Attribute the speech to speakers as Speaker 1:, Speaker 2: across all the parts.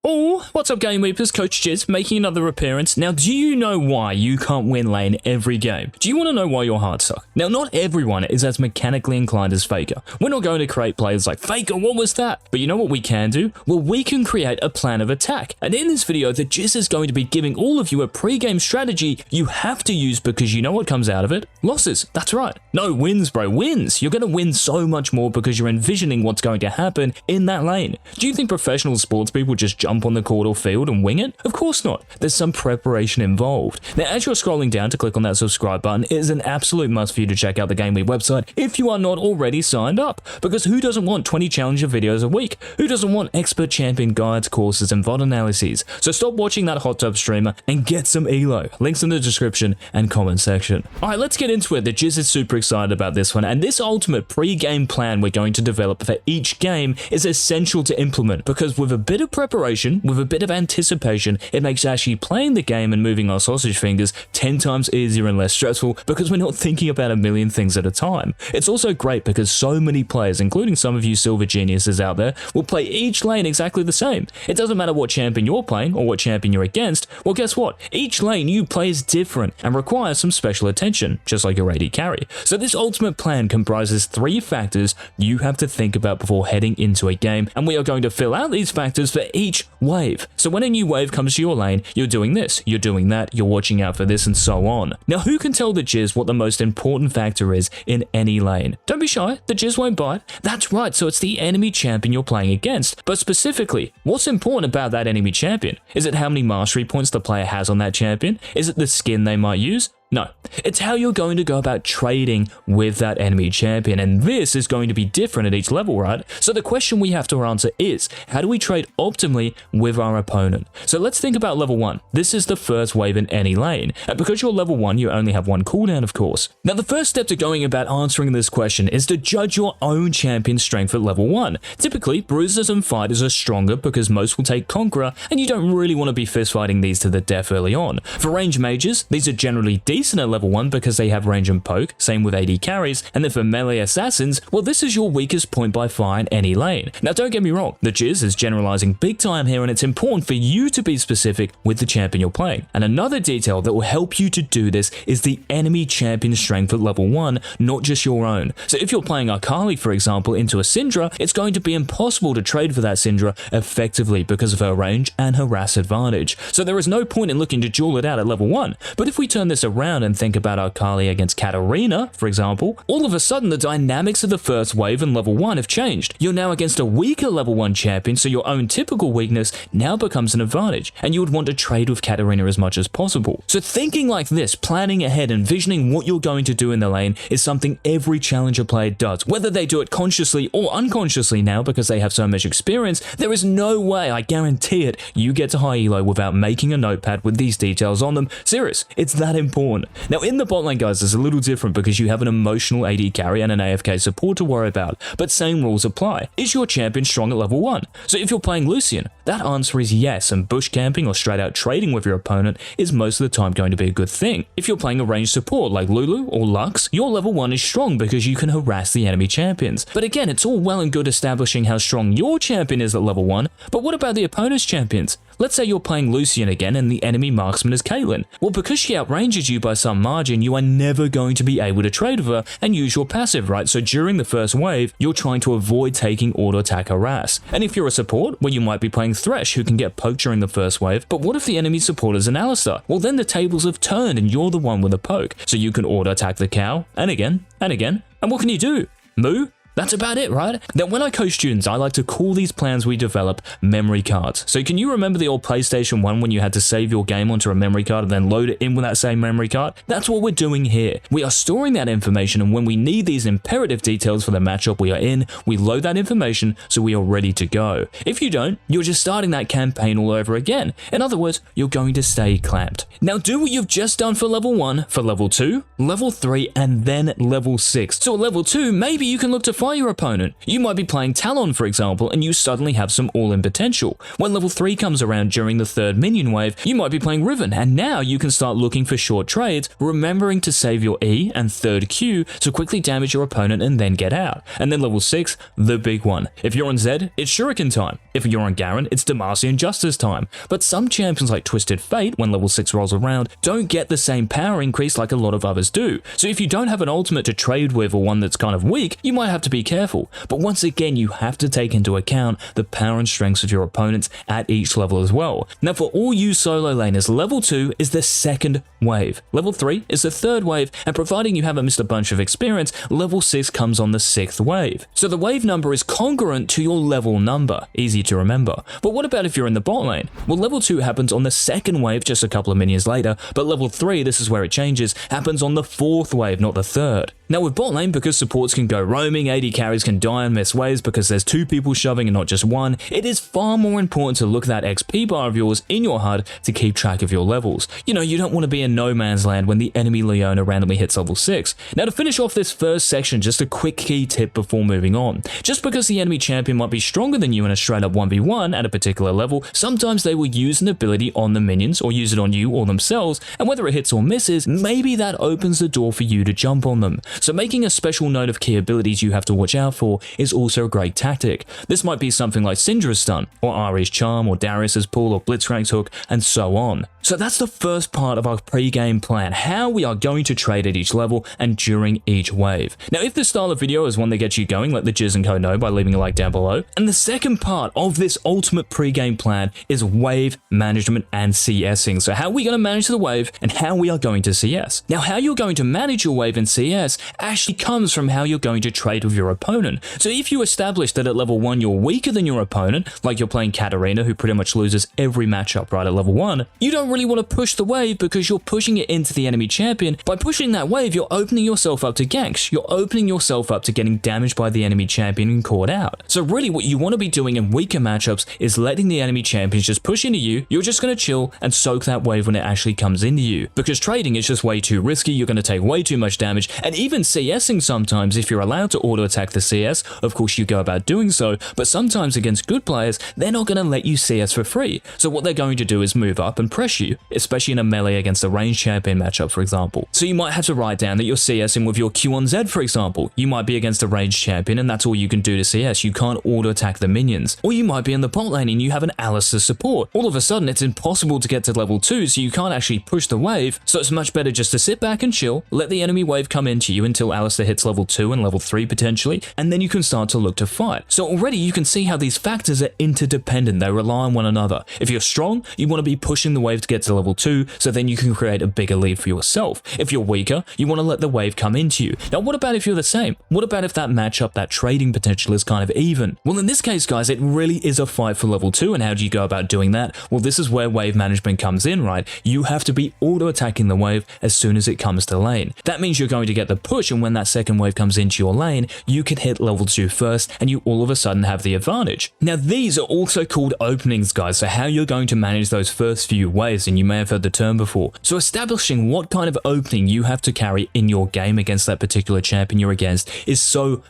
Speaker 1: Oh, what's up GameLeap? It's Coach Jizz making another appearance. Now, do you know why you can't win lane every game? Do you want to know why your hearts suck? Now, not everyone is as mechanically inclined as Faker. We're not going to create players like Faker, what was that? But you know what we can do? Well, we can create a plan of attack. And in this video, the Jizz is going to be giving all of you a pre-game strategy you have to use because you know what comes out of it? Losses. That's right. No, wins, bro. Wins. You're going to win so much more because you're envisioning what's going to happen in that lane. Do you think professional sports people just jump on the court or field and wing it? Of course not. There's some preparation involved. Now, as you're scrolling down to click on that subscribe button, it is an absolute must for you to check out the GameLeap website if you are not already signed up. Because who doesn't want 20 challenger videos a week? Who doesn't want expert champion guides, courses, and VOD analyses? So stop watching that hot tub streamer and get some ELO. Links in the description and comment section. Alright, let's get into it. The Jizz is super excited about this one, and this ultimate pre-game plan we're going to develop for each game is essential to implement because with a bit of preparation, with a bit of anticipation, it makes actually playing the game and moving our sausage fingers 10 times easier and less stressful because we're not thinking about a million things at a time. It's also great because so many players, including some of you silver geniuses out there, will play each lane exactly the same. It doesn't matter what champion you're playing or what champion you're against. Well, guess what? Each lane you play is different and requires some special attention, just like your AD carry. So this ultimate plan comprises 3 factors you have to think about before heading into a game, and we are going to fill out these factors for each wave. So when a new wave comes to your lane, you're doing this, you're doing that, you're watching out for this, and so on. Now, who can tell the Jizz what the most important factor is in any lane? Don't be shy, the Jizz won't bite. That's right, so it's the enemy champion you're playing against. But specifically, what's important about that enemy champion? Is it how many mastery points the player has on that champion? Is it the skin they might use? No, it's how you're going to go about trading with that enemy champion, and this is going to be different at each level, right? So the question we have to answer is, how do we trade optimally with our opponent? So let's think about level 1. This is the first wave in any lane, and because you're level 1, you only have 1 cooldown, of course. Now, the first step to going about answering this question is to judge your own champion's strength at level 1. Typically, bruisers and fighters are stronger because most will take Conqueror, and you don't really want to be fist fighting these to the death early on. For range mages, these are generally decent at level 1 because they have range and poke, same with AD carries, and then for melee assassins, well, this is your weakest point by far in any lane. Now, don't get me wrong, the Jizz is generalizing big time here, and it's important for you to be specific with the champion you're playing. And another detail that will help you to do this is the enemy champion strength at level 1, not just your own. So if you're playing Akali, for example, into a Syndra, it's going to be impossible to trade for that Syndra effectively because of her range and harass advantage. So there is no point in looking to duel it out at level 1. But if we turn this around and think about Akali against Katarina, for example, all of a sudden the dynamics of the first wave in level 1 have changed. You're now against a weaker level 1 champion, so your own typical weakness now becomes an advantage, and you would want to trade with Katarina as much as possible. So thinking like this, planning ahead, envisioning what you're going to do in the lane is something every challenger player does. Whether they do it consciously or unconsciously now because they have so much experience, there is no way, I guarantee it, you get to high elo without making a notepad with these details on them. Serious, it's that important. Now, in the bot lane, guys, it's a little different because you have an emotional AD carry and an AFK support to worry about, but same rules apply. Is your champion strong at level 1? So if you're playing Lucian, that answer is yes, and bush camping or straight out trading with your opponent is most of the time going to be a good thing. If you're playing a ranged support like Lulu or Lux, your level 1 is strong because you can harass the enemy champions. But again, it's all well and good establishing how strong your champion is at level 1, but what about the opponent's champions? Let's say you're playing Lucian again and the enemy marksman is Caitlyn. Well, because she outranges you by some margin, you are never going to be able to trade with her and use your passive, right? So during the first wave, you're trying to avoid taking auto attack harass. And if you're a support, well, you might be playing Thresh, who can get poked during the first wave, but what if the enemy support is an Alistar? Well, then the tables have turned and you're the one with a poke. So you can auto attack the cow, and again, and again. And what can you do? Moo? That's about it, right? Now, when I coach students, I like to call these plans we develop memory cards. So can you remember the old PlayStation 1 when you had to save your game onto a memory card and then load it in with that same memory card? That's what we're doing here. We are storing that information, and when we need these imperative details for the matchup we are in, we load that information so we are ready to go. If you don't, you're just starting that campaign all over again. In other words, you're going to stay clamped. Now, do what you've just done for level 1, for level 2, level 3, and then level 6. So at level 2, maybe you can look to find Try your opponent. You might be playing Talon, for example, and you suddenly have some all-in potential. When level 3 comes around during the third minion wave, you might be playing Riven, and now you can start looking for short trades, remembering to save your E and third Q to quickly damage your opponent and then get out. And then level 6, the big one. If you're on Zed, it's Shuriken time. If you're on Garen, it's Demacia and Justice time. But some champions like Twisted Fate, when level 6 rolls around, don't get the same power increase like a lot of others do. So if you don't have an ultimate to trade with or one that's kind of weak, you might have to be careful. But once again, you have to take into account the power and strengths of your opponents at each level as well. Now for all you solo laners, level 2 is the second wave. Level 3 is the third wave, and providing you haven't missed a bunch of experience, level 6 comes on the 6th wave. So the wave number is congruent to your level number, easy to remember. But what about if you're in the bot lane? Well, level 2 happens on the second wave just a couple of minions later, but level 3, this is where it changes, happens on the 4th wave, not the 3rd. Now with bot lane, because supports can go roaming, AD carries can die and miss waves because there's 2 people shoving and not just 1, it is far more important to look at that XP bar of yours in your HUD to keep track of your levels. You know, you don't want to be in no man's land when the enemy Leona randomly hits level 6. Now to finish off this first section, just a quick key tip before moving on. Just because the enemy champion might be stronger than you in a straight up 1v1 at a particular level, sometimes they will use an ability on the minions or use it on you or themselves, and whether it hits or misses, maybe that opens the door for you to jump on them. So making a special note of key abilities you have to watch out for is also a great tactic. This might be something like Syndra's stun, or Ahri's charm, or Darius's pull, or Blitzcrank's hook, and so on. So that's the first part of our pre-game plan, how we are going to trade at each level and during each wave. Now if this style of video is one that gets you going, let the Jizz and Co know by leaving a like down below. And the second part of this ultimate pre-game plan is wave management and CSing. So how are we going to manage the wave and how we are going to CS. Now how you're going to manage your wave in CS actually comes from how you're going to trade with your opponent. So if you establish that at level 1 you're weaker than your opponent, like you're playing Katarina who pretty much loses every matchup right at level 1, you don't really want to push the wave because you're pushing it into the enemy champion. By pushing that wave, you're opening yourself up to ganks. You're opening yourself up to getting damaged by the enemy champion and caught out. So really what you want to be doing in weaker matchups is letting the enemy champions just push into you. You're just going to chill and soak that wave when it actually comes into you. Because trading is just way too risky, you're going to take way too much damage, and even CSing sometimes, if you're allowed to auto attack the CS, of course you go about doing so, but sometimes against good players, they're not going to let you CS for free. So what they're going to do is move up and press you, especially in a melee against a ranged champion matchup, for example. So you might have to write down that you're CSing with your Q on Zed, for example. You might be against a ranged champion and that's all you can do to CS. You can't auto attack the minions. Or you might be in the bot lane and you have an Alistar support. All of a sudden it's impossible to get to level 2, so you can't actually push the wave. So it's much better just to sit back and chill, let the enemy wave come into you until Alistar hits level 2 and level 3 potentially, and then you can start to look to fight. So already you can see how these factors are interdependent. They rely on one another. If you're strong, you want to be pushing the wave to get to level 2, so then you can create a bigger lead for yourself. If you're weaker, you want to let the wave come into you. Now what about if you're the same? What about if that matchup, that trading potential is kind of even? Well in this case guys, it really is a fight for level 2, and how do you go about doing that? Well this is where wave management comes in, right? You have to be auto attacking the wave as soon as it comes to lane. That means you're going to get the push, and when that second wave comes into your lane, you can hit level 2 first and you all of a sudden have the advantage. Now these are also called openings guys, so how you're going to manage those first few waves, and you may have heard the term before. So establishing what kind of opening you have to carry in your game against that particular champion you're against is so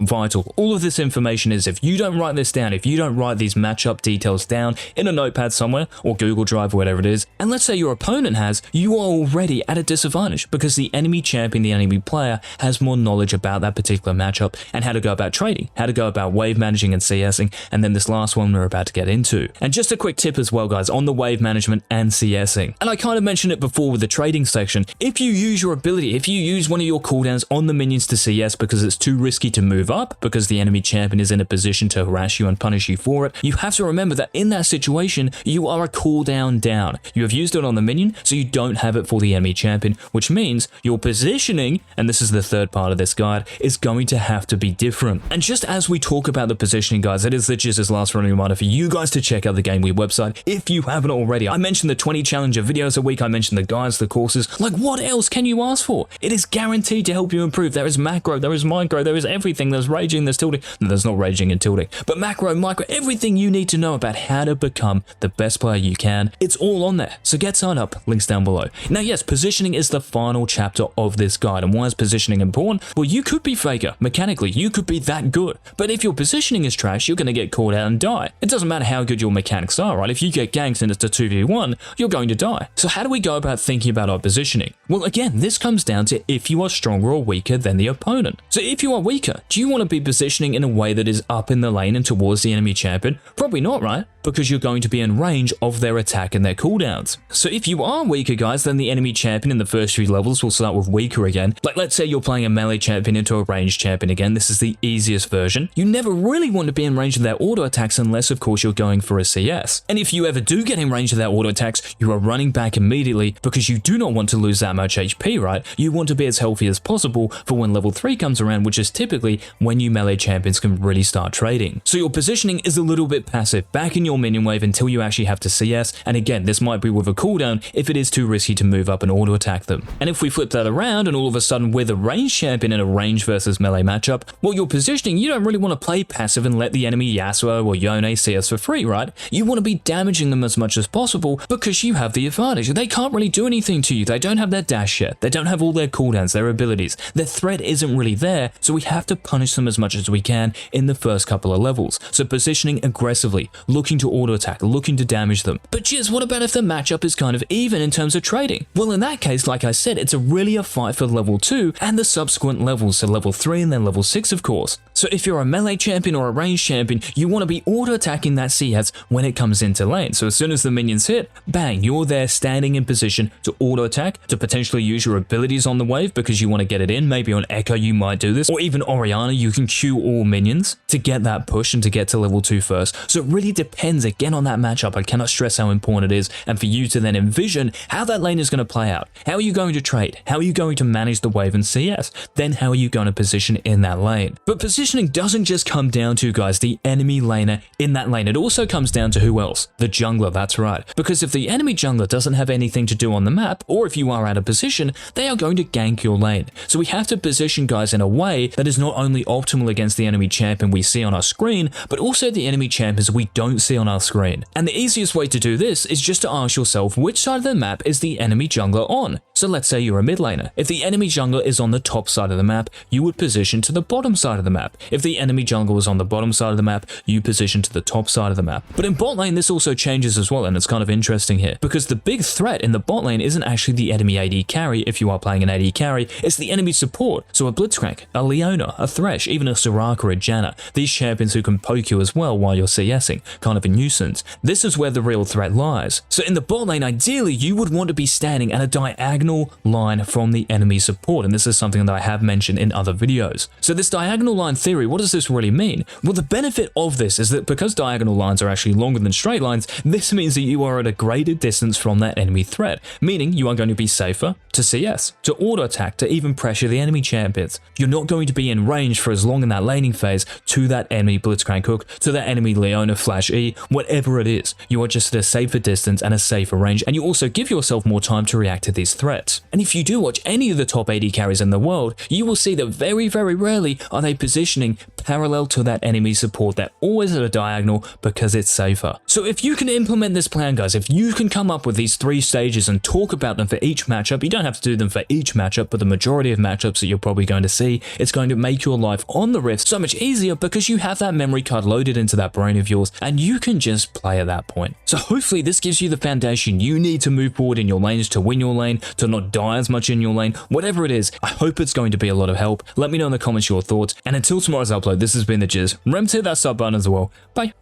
Speaker 1: vital. All of this information is, if you don't write this down, if you don't write these matchup details down in a notepad somewhere or Google Drive or whatever it is, and let's say your opponent has, you are already at a disadvantage because the enemy champion, the enemy player, has more knowledge about that particular matchup and how to go about trading, how to go about wave managing and CSing, and then this last one we're about to get into. And just a quick tip as well guys on the wave management and CSing, and I kind of mentioned it before with the trading section, if you use your ability, if you use one of your cooldowns on the minions to CS because it's too risky to move up, because the enemy champion is in a position to harass you and punish you for it, you have to remember that in that situation, you are a cooldown down. You have used it on the minion, so you don't have it for the enemy champion, which means your positioning, and this is the third part of this guide, is going to have to be different. And just as we talk about the positioning guys, it is the Jizz's last running reminder for you guys to check out the GameLeap website if you haven't already. I mentioned the 20 challenger videos a week. I mentioned the guides, the courses. Like, what else can you ask for? It is guaranteed to help you improve. There is macro, there is micro, there is everything. There's raging, there's tilting. No, there's not raging and tilting, but macro, micro, everything you need to know about how to become the best player you can. It's all on there. So get signed up, links down below. Now, yes, positioning is the final chapter of this guide. And why is positioning important? Well, you could be Faker. Mechanically, you could be that good. But if your positioning is trash, you're going to get caught out and die. It doesn't matter how good your mechanics are, right? If you get ganked and it's a 2v1, you're going to die. So how do we go about thinking about our positioning? Well, again, this comes down to if you are stronger or weaker than the opponent. So if you are weaker, do you want to be positioning in a way that is up in the lane and towards the enemy champion? Probably not, right? Because you're going to be in range of their attack and their cooldowns. So if you are weaker, guys, then the enemy champion in the first few levels will start with weaker again. Like, let's say you're playing a melee champion into a ranged champion again. This is the easiest version. You never really want to be in range of their auto attacks unless, of course, you're going for a CS. And if you ever do get in range of their auto attacks, you are running back immediately because you do not want to lose that much HP, right? You want to be as healthy as possible for when level 3 comes around, which is typically when you melee champions can really start trading. So your positioning is a little bit passive, back in your minion wave until you actually have to CS. And again, this might be with a cooldown if it is too risky to move up and auto attack them. And if we flip that around and all of a sudden we're the ranged champion in a range versus melee matchup, well, your positioning, you don't really want to play passive and let the enemy Yasuo or Yone see us for free, right? You want to be damaging them as much as possible because you have the advantage. They can't really do anything to you. They don't have their dash yet. They don't have all their cooldowns, their abilities. Their threat isn't really there, so we have to punish them as much as we can in the first couple of levels. So positioning aggressively, looking to auto attack, looking to damage them. But just what about if the matchup is kind of even in terms of trading? Well, in that case, like I said, it's really a fight for level 2 and the subsequent levels, so level 3 and then level 6, of course. So if you're a melee champion or a ranged champion, you want to be auto-attacking that CS when it comes into lane. So as soon as the minions hit, bang, you're there standing in position to auto-attack, to potentially use your abilities on the wave because you want to get it in. Maybe on Echo you might do this, or even Orianna, you can queue all minions to get that push and to get to level 2 first. So it really depends again on that matchup. I cannot stress how important it is, and for you to then envision how that lane is going to play out. How are you going to trade? How are you going to manage the wave in CS? Then how are you going to position in that lane? But positioning doesn't just come down to, guys, the enemy laner in that lane. It also comes down to who else? The jungler, that's right. Because if the enemy jungler doesn't have anything to do on the map, or if you are out of position, they are going to gank your lane. So we have to position, guys, in a way that is not only optimal against the enemy champion we see on our screen, but also the enemy champions we don't see on our screen. And the easiest way to do this is just to ask yourself which side of the map is the enemy jungler on. So let's say you're a mid laner. If the enemy jungler is on the top side of the map, you would position to the bottom side of the map. If the enemy jungler was on the bottom side of the map, you position to the top side of the map. But in bot lane, this also changes as well, and it's kind of interesting here, because the big threat in the bot lane isn't actually the enemy AD carry if you are playing an AD carry, it's the enemy support. So a Blitzcrank, a Leona, a Thresh, even a Soraka or a Janna, these champions who can poke you as well while you're CSing, kind of a nuisance. This is where the real threat lies. So in the bot lane, ideally, you would want to be standing at a diagonal line from the enemy support, and this is something that I have mentioned in other videos. So this diagonal line theory, what does this really mean? Well, the benefit of this is that because diagonal lines are actually longer than straight lines, this means that you are at a greater distance from that enemy threat, meaning you are going to be safer to CS, to auto attack, to even pressure the enemy champions. You're not going to be in range for as long in that laning phase to that enemy Blitzcrank hook, to that enemy Leona Flash E, whatever it is. You are just at a safer distance and a safer range, and you also give yourself more time to react to these threats. And if you do watch any of the top AD carries in the world, you will see that very, very rarely are they positioning parallel to that enemy support. They're always at a diagonal because it's safer. So if you can implement this plan, guys, if you can come up with these 3 stages and talk about them for each matchup, you don't have to do them for each matchup, but the majority of matchups that you're probably going to see, it's going to make your life on the Rift so much easier because you have that memory card loaded into that brain of yours and you can just play at that point. So hopefully this gives you the foundation you need to move forward in your lanes, to win your lane, to not die as much in your lane, whatever it is. I hope it's going to be a lot of help. Let me know in the comments your thoughts, and until tomorrow's upload, this has been the Jizz. Remember to hit that sub button as well. Bye.